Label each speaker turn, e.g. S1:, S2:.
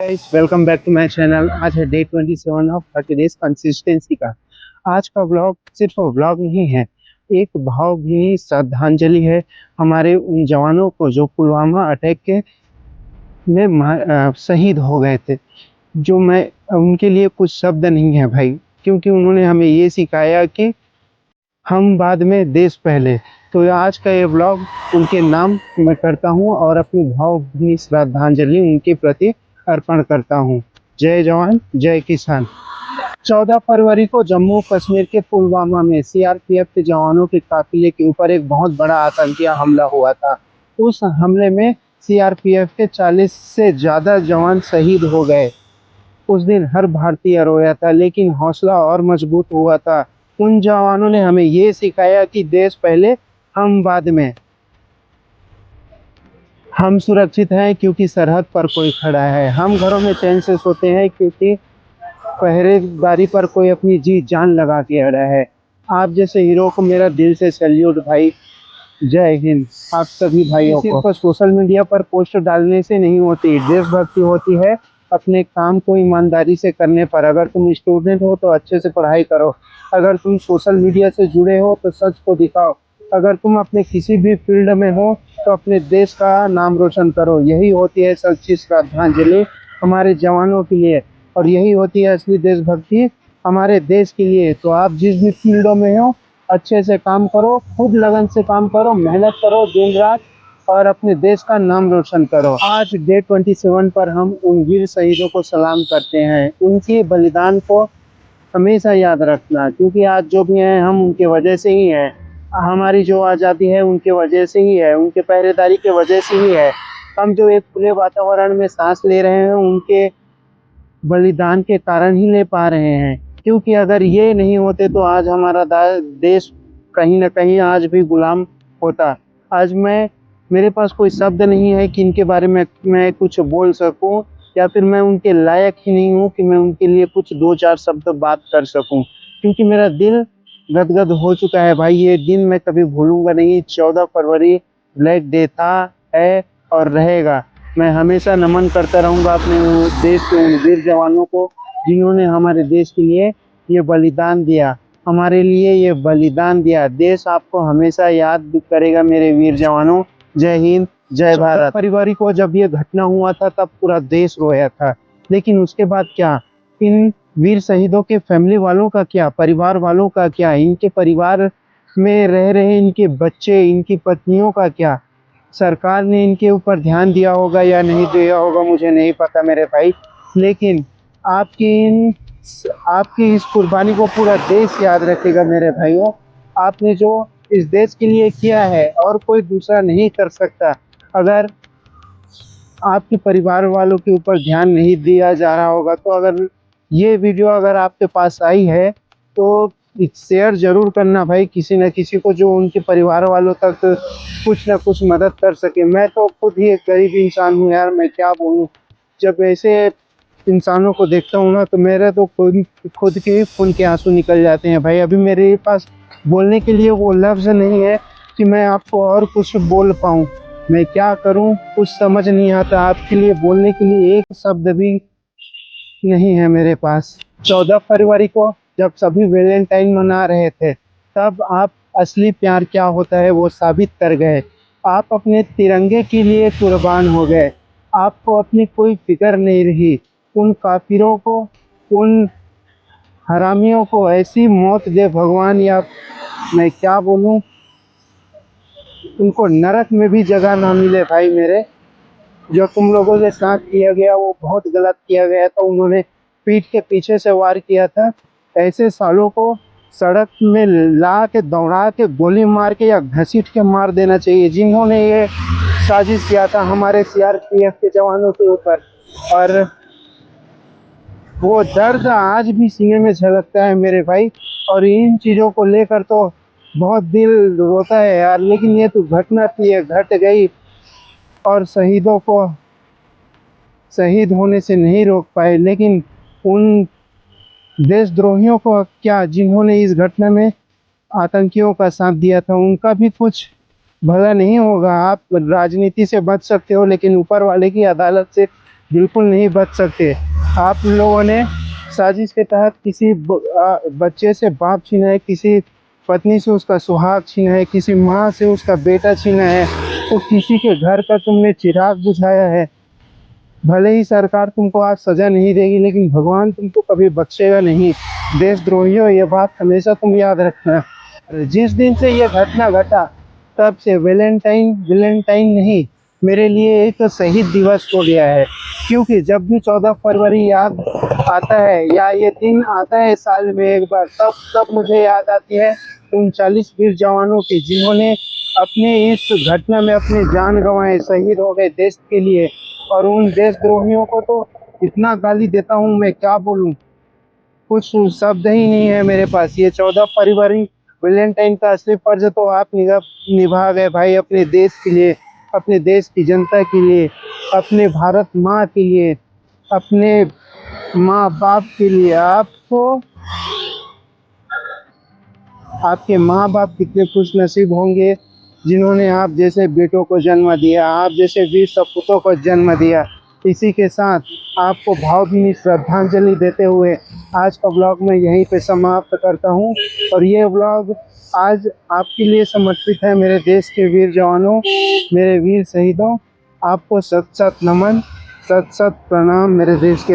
S1: Guys, welcome back to my channel. आज है day 27 of 30 days consistency का। आज का व्लॉग सिर्फ व्लॉग नहीं है, एक भावभीनी श्रद्धांजलि है हमारे उन जवानों को जो पुलवामा अटैक के में शहीद हो गए थे। जो मैं उनके लिए कुछ शब्द नहीं है भाई, क्योंकि उन्होंने हमें ये सिखाया कि हम बाद में देश पहले। तो आज का ये व्लॉग उनके नाम मैं करता हूँ और अपनी भावभीनी श्रद्धांजलि उनके प्रति अर्पण करता हूँ। जय जवान जय किसान। 14 फरवरी को जम्मू कश्मीर के पुलवामा में सीआरपीएफ के जवानों के काफिले के ऊपर एक बहुत बड़ा आतंकी हमला हुआ था। उस हमले में सीआरपीएफ के 40 से ज्यादा जवान शहीद हो गए। उस दिन हर भारतीय रोया था, लेकिन हौसला और मजबूत हुआ था। उन जवानों ने हमें ये सिखाया कि देश पहले, हम बाद में। हम सुरक्षित हैं क्योंकि सरहद पर कोई खड़ा है। हम घरों में चैन से सोते हैं क्योंकि पहरेदारी पर कोई अपनी जी जान लगा के अड़ा है। आप जैसे हीरो को मेरा दिल से सैल्यूट भाई। जय हिंद आप सभी भाइयों को। सिर्फ सोशल मीडिया पर पोस्ट डालने से नहीं होती, देशभक्ति होती है अपने काम को ईमानदारी से करने पर। अगर तुम स्टूडेंट हो तो अच्छे से पढ़ाई करो। अगर तुम सोशल मीडिया से जुड़े हो तो सच को दिखाओ। अगर तुम अपने किसी भी फील्ड में हो तो अपने देश का नाम रोशन करो। यही होती है सच्ची श्रद्धांजलि हमारे जवानों के लिए, और यही होती है असली देशभक्ति हमारे देश के लिए। तो आप जिस भी फील्डों में हो अच्छे से काम करो, खुद लगन से काम करो, मेहनत करो दिन रात, और अपने देश का नाम रोशन करो। आज डे 27 पर हम उन वीर शहीदों को सलाम करते हैं। उनके बलिदान को हमेशा याद रखना, क्योंकि आज जो भी हैं हम उनके वजह से ही हैं। हमारी जो आज़ादी है उनके वजह से ही है, उनके पहरेदारी के वजह से ही है। हम जो एक खुले वातावरण में सांस ले रहे हैं उनके बलिदान के कारण ही ले पा रहे हैं। क्योंकि अगर ये नहीं होते तो आज हमारा देश कहीं ना कहीं आज भी गुलाम होता। आज मेरे पास कोई शब्द नहीं है कि इनके बारे में मैं कुछ बोल सकूं, या फिर मैं उनके लायक ही नहीं हूं कि मैं उनके लिए कुछ दो चार शब्द बात कर सकूं, क्योंकि मेरा दिल गदगद हो चुका है भाई। ये दिन मैं कभी भूलूंगा नहीं। 14 फरवरी ब्लैक डे था, है और रहेगा। मैं हमेशा नमन करता रहूंगा अपने देश के उन वीर जवानों को जिन्होंने हमारे देश के लिए ये बलिदान दिया, हमारे लिए ये बलिदान दिया। देश आपको हमेशा याद करेगा मेरे वीर जवानों। जय हिंद जय भारत। फरवरी को जब ये घटना हुआ था तब पूरा देश रोया था, लेकिन उसके बाद क्या? इन वीर शहीदों के फैमिली वालों का क्या, परिवार वालों का क्या, इनके परिवार में रह रहे इनके बच्चे, इनकी पत्नियों का क्या? सरकार ने इनके ऊपर ध्यान दिया होगा या नहीं दिया होगा मुझे नहीं पता मेरे भाई, लेकिन आपकी इन आपकी इस कुर्बानी को पूरा देश याद रखेगा मेरे भाइयों। आपने जो इस देश के लिए किया है और कोई दूसरा नहीं कर सकता। अगर आपके परिवार वालों के ऊपर ध्यान नहीं दिया जा रहा होगा तो अगर ये वीडियो अगर आपके पास आई है तो शेयर जरूर करना भाई, किसी न किसी को जो उनके परिवार वालों तक कुछ ना कुछ मदद कर सके। मैं तो खुद ही एक गरीब इंसान हूँ यार, मैं क्या बोलूँ। जब ऐसे इंसानों को देखता हूँ ना तो मेरे तो खुद के ही खून के आंसू निकल जाते हैं भाई। अभी मेरे पास बोलने के लिए वो लफ्ज़ नहीं है कि मैं आपको और कुछ बोल पाऊँ। मैं क्या करूं कुछ समझ नहीं आता। आपके लिए बोलने के लिए एक शब्द भी नहीं है मेरे पास। 14 फरवरी को जब सभी वैलेंटाइन मना रहे थे तब आप असली प्यार क्या होता है वो साबित कर गए। आप अपने तिरंगे के लिए कुर्बान हो गए। आपको अपनी कोई फिक्र नहीं रही। उन काफिरों को, उन हरामियों को ऐसी मौत दे भगवान, या मैं क्या बोलूं, उनको नरक में भी जगह ना मिले भाई मेरे। जो तुम लोगों के साथ किया गया वो बहुत गलत किया गया था। उन्होंने पीठ के पीछे से वार किया था। ऐसे सालों को सड़क में ला के, दौड़ा के, गोली मार के या घसीट के मार देना चाहिए जिन्होंने ये साजिश किया था हमारे सीआरपीएफ के जवानों के ऊपर। और वो दर्द आज भी सीने में झलकता है मेरे भाई। और इन चीज़ों को लेकर तो बहुत दिल रोता है यार, लेकिन ये तो घटना थी, ये घट गई और शहीदों को शहीद होने से नहीं रोक पाए। लेकिन उन देशद्रोहियों को क्या, जिन्होंने इस घटना में आतंकियों का साथ दिया था, उनका भी कुछ भला नहीं होगा। आप राजनीति से बच सकते हो लेकिन ऊपर वाले की अदालत से बिल्कुल नहीं बच सकते। आप लोगों ने साजिश के तहत किसी बच्चे से बाप छीना है, किसी पत्नी से उसका सुहाग छीना है, किसी माँ से उसका बेटा छीना है, तो किसी के घर का तुमने चिराग बुझाया है। भले ही सरकार तुमको आज सजा नहीं देगी, लेकिन भगवान तुमको कभी बख्शेगा नहीं। देशद्रोहियों, ये बात हमेशा तुम याद रखना। जिस दिन से ये घटना घटा, तब से वैलेंटाइन वैलेंटाइन नहीं, मेरे लिए एक शहीद दिवस हो गया है। क्योंकि जब भी 14 फरवरी याद आता है, या ये दिन आता है साल में एक बार, तब तब मुझे याद आती है उन 40 वीर जवानों की, जिन्होंने अपने इस घटना में अपनी जान गंवाए, शहीद हो गए देश के लिए। और उन देशद्रोहियों को तो इतना गाली देता हूँ, मैं क्या बोलूँ, कुछ शब्द ही नहीं है मेरे पास। ये 14 फरवरी वैलेंटाइन का असली फर्ज तो आप निभा गए भाई, अपने देश के लिए, अपने देश की जनता के लिए, अपने भारत माँ के लिए, अपने माँ बाप के लिए। आपको, आपके माँ बाप कितने खुश नसीब होंगे, जिन्होंने आप जैसे बेटों को जन्म दिया, आप जैसे वीर सपूतों को जन्म दिया। इसी के साथ आपको भावभीनी श्रद्धांजलि देते हुए आज का ब्लॉग मैं यहीं पे समाप्त करता हूँ। और ये ब्लॉग आज आपके लिए समर्पित है, मेरे देश के वीर जवानों, मेरे वीर शहीदों। आपको सत सत नमन, सत सत प्रणाम मेरे देश के